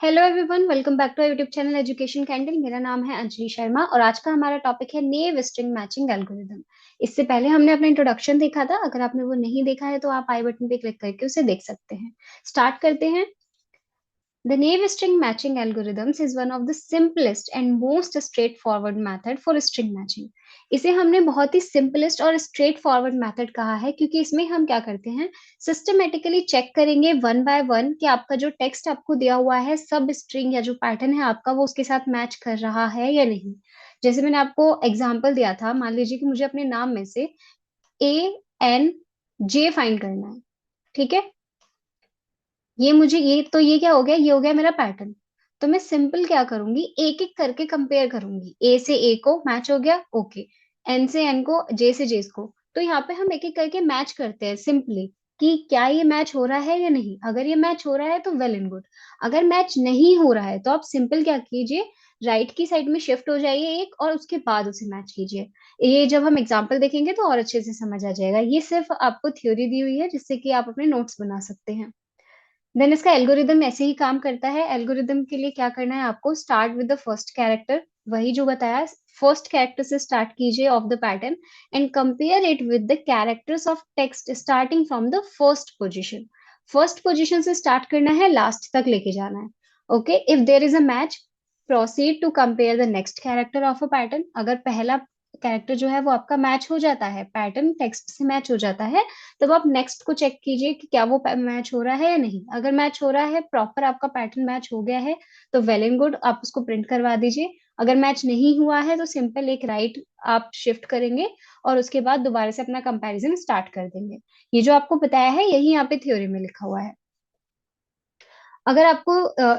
Hello everyone, welcome back to YouTube channel Education Candle. मेरा नाम है अंजलि शर्मा और आज का हमारा टॉपिक है नेव स्ट्रिंग मैचिंग एल्गोरिदम। इससे पहले हमने अपना इंट्रोडक्शन देखा था। अगर आपने वो नहीं देखा है तो आप आई बटन पे क्लिक करके उसे देख सकते हैं। स्टार्ट करते हैं। The naive string matching algorithms is one of the simplest and most straightforward method for string matching। इसे हमने बहुत ही सिंपलेस्ट और स्ट्रेट फॉरवर्ड मेथड कहा है क्योंकि इसमें हम क्या करते हैं, सिस्टमेटिकली चेक करेंगे वन बाय वन कि आपका जो टेक्स्ट आपको दिया हुआ है, सब स्ट्रिंग या जो पैटर्न है आपका, वो उसके साथ मैच कर रहा है या नहीं। जैसे मैंने आपको एग्जांपल दिया था, मान लीजिए कि मुझे अपने नाम में से ANJ फाइंड करना है। ठीक है, ये क्या हो गया, ये हो गया मेरा पैटर्न। तो मैं सिंपल क्या करूंगी, एक एक करके कंपेयर करूंगी। ए से ए को मैच हो गया, ओके। एन से एन को, जे से जे को। तो यहाँ पे हम एक एक करके मैच करते हैं सिंपली कि क्या ये मैच हो रहा है या नहीं। अगर ये मैच हो रहा है तो वेल एंड गुड। अगर मैच नहीं हो रहा है तो आप सिंपल क्या कीजिए, राइट की साइड में शिफ्ट हो जाइए एक, और उसके बाद उसे मैच कीजिए। ये जब हम एग्जाम्पल देखेंगे तो और अच्छे से समझ आ जाएगा। ये सिर्फ आपको थ्योरी दी हुई है जिससे कि आप अपने नोट्स बना सकते हैं। देन इसका एल्गोरिदम ऐसे ही काम करता है। एल्गोरिदम के लिए क्या करना है आपको, start with the first character, वही जो बताया, फर्स्ट कैरेक्टर से स्टार्ट कीजिए of the pattern and compare it with the characters of text starting from the first position. First position से स्टार्ट करना है, लास्ट तक लेके जाना है। Okay, if there is a match, proceed to compare the next character of a pattern. अगर पहला character जो है वो आपका मैच हो जाता है, पैटर्न टेक्स्ट से मैच हो जाता है, तब आप नेक्स्ट को चेक कीजिए कि क्या वो मैच हो रहा है या नहीं। अगर मैच हो रहा है, प्रॉपर आपका पैटर्न मैच हो गया है, तो वेल एंड गुड, आप उसको प्रिंट करवा दीजिए। अगर मैच नहीं हुआ है तो सिंपल एक राइट आप शिफ्ट करेंगे और उसके बाद दोबारा से अपना कंपैरिजन स्टार्ट कर देंगे। ये जो आपको बताया है यही यहाँ पे थ्योरी में लिखा हुआ है। अगर आपको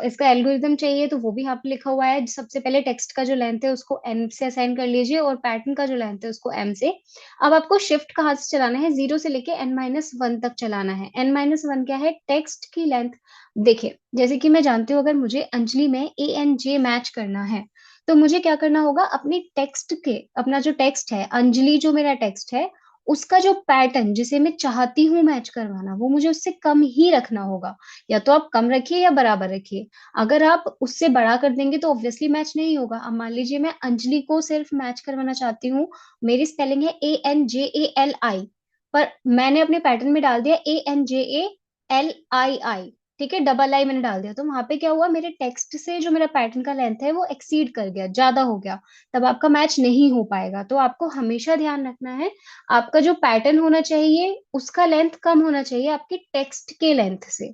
इसका एल्गोरिदम चाहिए तो वो भी यहाँ पे लिखा हुआ है। सबसे पहले टेक्स्ट का जो लेंथ है उसको n से असाइन कर लीजिए और पैटर्न का जो लेंथ है उसको m से। अब आपको शिफ्ट कहाँ से चलाना है, 0 से लेके n-1 तक चलाना है। n-1 क्या है, टेक्स्ट की लेंथ। देखिए, जैसे कि मैं जानती हूँ, अगर मुझे अंजलि में ANJ मैच करना है तो मुझे क्या करना होगा, अपने टेक्स्ट के, अपना जो टेक्स्ट है, अंजलि जो मेरा टेक्स्ट है, उसका जो पैटर्न जिसे मैं चाहती हूँ मैच करवाना, वो मुझे उससे कम ही रखना होगा। या तो आप कम रखिए या बराबर रखिए। अगर आप उससे बड़ा कर देंगे तो ऑब्वियसली मैच नहीं होगा। अब मान लीजिए मैं अंजलि को सिर्फ मैच करवाना चाहती हूँ, मेरी स्पेलिंग है ANJALI, पर मैंने अपने पैटर्न में डाल दिया ANJALII। ठीक है, डबल आई मैंने डाल दिया, तो वहां पे क्या हुआ, मेरे टेक्स्ट से जो मेरा पैटर्न का लेंथ है वो एक्सीड कर गया, ज्यादा हो गया। तब आपका मैच नहीं हो पाएगा। तो आपको हमेशा ध्यान रखना है, आपका जो पैटर्न होना चाहिए उसका लेंथ कम होना चाहिए आपके टेक्स्ट के लेंथ से।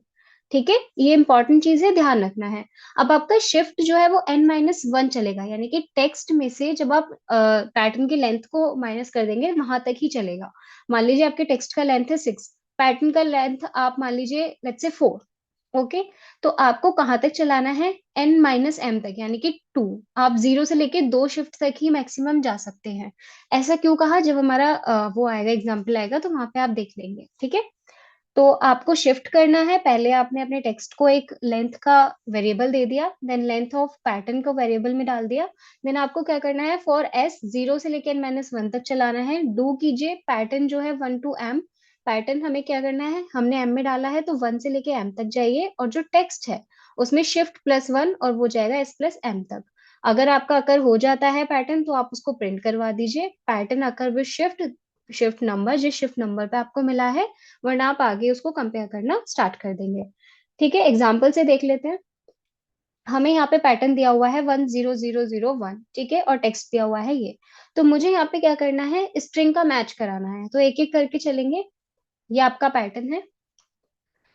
ठीक है, ये इंपॉर्टेंट चीज है, ध्यान रखना है। अब आपका शिफ्ट जो है वो n-1 चलेगा, यानी कि टेक्स्ट में से जब आप पैटर्न की लेंथ को माइनस कर देंगे वहां तक ही चलेगा। मान लीजिए आपके टेक्स्ट का लेंथ है 6, पैटर्न का लेंथ आप मान लीजिए लेट्स से 4। ओके, तो आपको कहाँ तक चलाना है, n-m तक, यानी कि 2। आप 0 से लेके 2 शिफ्ट तक ही मैक्सिमम जा सकते हैं। ऐसा क्यों कहा, जब हमारा वो आएगा, एग्जाम्पल आएगा, तो वहां पे आप देख लेंगे। ठीक है, तो आपको शिफ्ट करना है। पहले आपने अपने टेक्स्ट को एक लेंथ का वेरिएबल दे दिया, देन लेंथ ऑफ पैटर्न को वेरिएबल में डाल दिया। देन आपको क्या करना है, फॉर एस 0 से लेकर n-1 तक चलाना है। डू कीजिए, पैटर्न जो है 1 to m, पैटर्न हमें क्या करना है, हमने m में डाला है तो 1 से लेके m तक जाइए, और जो टेक्स्ट है उसमें शिफ्ट +1 और वो जाएगा s+m तक। अगर आपका अकर हो जाता है पैटर्न तो आप उसको प्रिंट करवा दीजिए, pattern occur with shift, shift number जिस शिफ्ट नंबर पे आपको मिला है, वरना आप आगे उसको कंपेयर करना स्टार्ट कर देंगे। ठीक है, एग्जाम्पल से देख लेते हैं। हमें यहाँ पे पैटर्न दिया हुआ है 10001, ठीक है, और टेक्स्ट दिया हुआ है ये। तो मुझे यहाँ पे क्या करना है, स्ट्रिंग का मैच कराना है, तो एक एक करके चलेंगे। ये आपका पैटर्न है,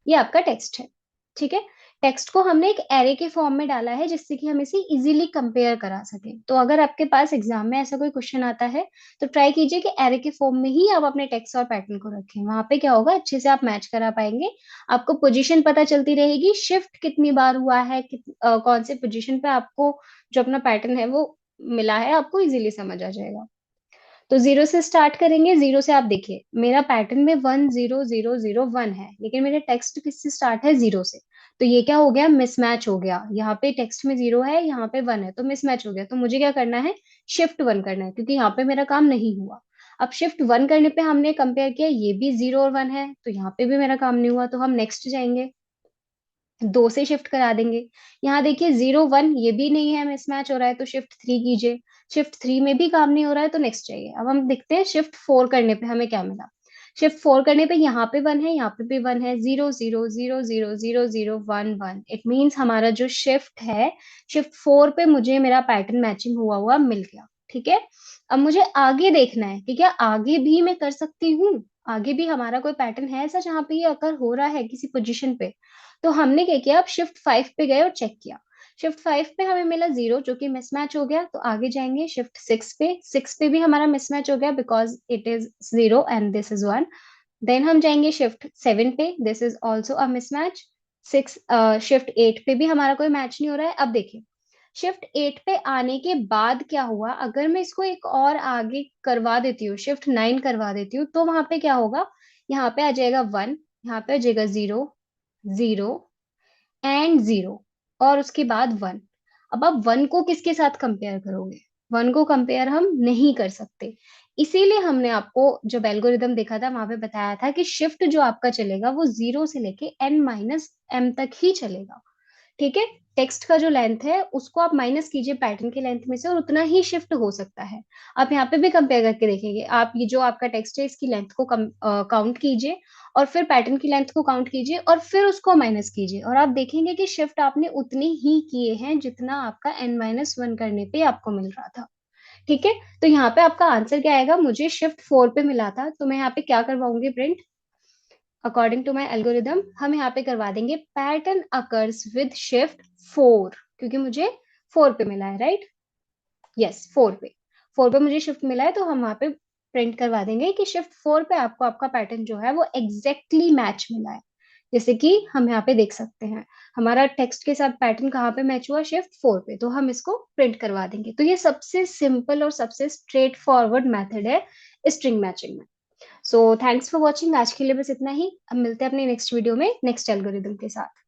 ये आपका टेक्स्ट है। ठीक है, टेक्स्ट को हमने एक एरे के फॉर्म में डाला है जिससे कि हम इसे इजीली कंपेयर करा सके। तो अगर आपके पास एग्जाम में ऐसा कोई क्वेश्चन आता है तो ट्राई कीजिए कि एरे के फॉर्म में ही आप अपने टेक्स्ट और पैटर्न को रखें। वहां पे क्या होगा, अच्छे से आप मैच करा पाएंगे। आपको पोजीशन पता चलती रहेगी, शिफ्ट कितनी बार हुआ है, कौन से पोजीशन पे आपको जो अपना पैटर्न है वो मिला है, आपको इजीली समझ आ जाएगा। तो 0 से स्टार्ट करेंगे। 0 से आप देखिए, मेरा पैटर्न में 10001 है, लेकिन मेरे टेक्स्ट किससे स्टार्ट है, 0 से। तो ये क्या हो गया, मिसमैच हो गया। यहाँ पे टेक्स्ट में 0 है, यहाँ पे 1 है, तो मिसमैच हो गया। तो मुझे क्या करना है, शिफ्ट 1 करना है, क्योंकि यहाँ पे मेरा काम नहीं हुआ। अब शिफ्ट 1 करने पे हमने कंपेयर किया, ये भी 0 और 1 है, तो यहाँ पे भी मेरा काम नहीं हुआ, तो हम नेक्स्ट जाएंगे। 2 से शिफ्ट करा देंगे। यहाँ देखिए 0 1 ये भी नहीं है, मिसमैच हो रहा है तो शिफ्ट 3 कीजिए। शिफ्ट 3 में भी काम नहीं हो रहा है तो नेक्स्ट चाहिए। अब हम देखते हैं शिफ्ट 4 करने पे हमें क्या मिला। शिफ्ट 4 करने पे यहाँ पे 1 है, यहाँ पे भी 1 है, 0 0 0 0 0 0 1 1। इट मीन्स हमारा जो शिफ्ट है, शिफ्ट 4 पे मुझे मेरा पैटर्न मैचिंग हुआ हुआ मिल गया। ठीक है। अब मुझे आगे देखना है कि क्या आगे भी मैं कर सकती हूँ। आगे भी हमारा कोई पैटर्न है ऐसा जहाँ पे ये अगर हो रहा है किसी पोजीशन पे। तो हमने क्या किया, अब शिफ्ट 5 पे गए और चेक किया। शिफ्ट 5 पे हमें मिला 0 जो कि मिसमैच हो गया, तो आगे जाएंगे शिफ्ट 6 पे। 6 पे भी हमारा मिसमैच हो गया because it is 0 and this is 1। देन हम जाएंगे शिफ्ट 7 पे, this is also a mismatch. Shift 8 पे भी हमारा कोई मैच नहीं हो रहा है। अब देखिए शिफ्ट 8 पे आने के बाद क्या हुआ, अगर मैं इसको एक और आगे करवा देती हूँ, शिफ्ट 9 करवा देती हूँ, तो वहां पे क्या होगा, यहाँ पे आ जाएगा 1, यहाँ पे आ जाएगा 0 0 एंड 0 और उसके बाद 1। अब आप 1 को किसके साथ कंपेयर करोगे, 1 को कंपेयर हम नहीं कर सकते। इसीलिए हमने आपको जब एल्गोरिदम देखा था वहां पे बताया था कि शिफ्ट जो आपका चलेगा वो 0 से लेके n-m तक ही चलेगा। ठीक है। टेक्स्ट का जो लेंथ है उसको आप माइनस कीजिए पैटर्न के लेंथ में से और उतना ही शिफ्ट हो सकता है। आप यहाँ पे भी कंपेयर करके देखेंगे, आप ये जो आपका टेक्स्ट है इसकी लेंथ को काउंट कीजिए और फिर पैटर्न की लेंथ को काउंट कीजिए और फिर उसको माइनस कीजिए और आप देखेंगे कि शिफ्ट आपने उतनी ही किए हैं जितना आपका n-1 करने पे आपको मिल रहा था। ठीक है। तो यहाँ पे आपका आंसर क्या आएगा, मुझे शिफ्ट 4 पे मिला था तो मैं यहाँ पे क्या करवाऊंगी print, according to my algorithm हम यहाँ पे करवा देंगे पैटर्न अकर्स विद शिफ्ट 4, क्योंकि मुझे 4 पे मिला है, राइट। यस 4 पे, 4 पे मुझे शिफ्ट मिला है तो हम वहां पे प्रिंट करवा देंगे कि शिफ्ट 4 पे आपको आपका पैटर्न जो है वो एग्जैक्टली मैच मिला है। जैसे कि हम यहाँ पे देख सकते हैं हमारा टेक्स्ट के साथ पैटर्न कहाँ पे मैच हुआ, शिफ्ट 4 पे, तो हम इसको प्रिंट करवा देंगे। तो ये सबसे सिंपल और सबसे स्ट्रेट फॉरवर्ड मेथड है स्ट्रिंग मैचिंग में। सो थैंक्स फॉर वॉचिंग, आज के लिए बस इतना ही। अब मिलते हैं अपने नेक्स्ट वीडियो में नेक्स्ट एल्गोरिदम के साथ।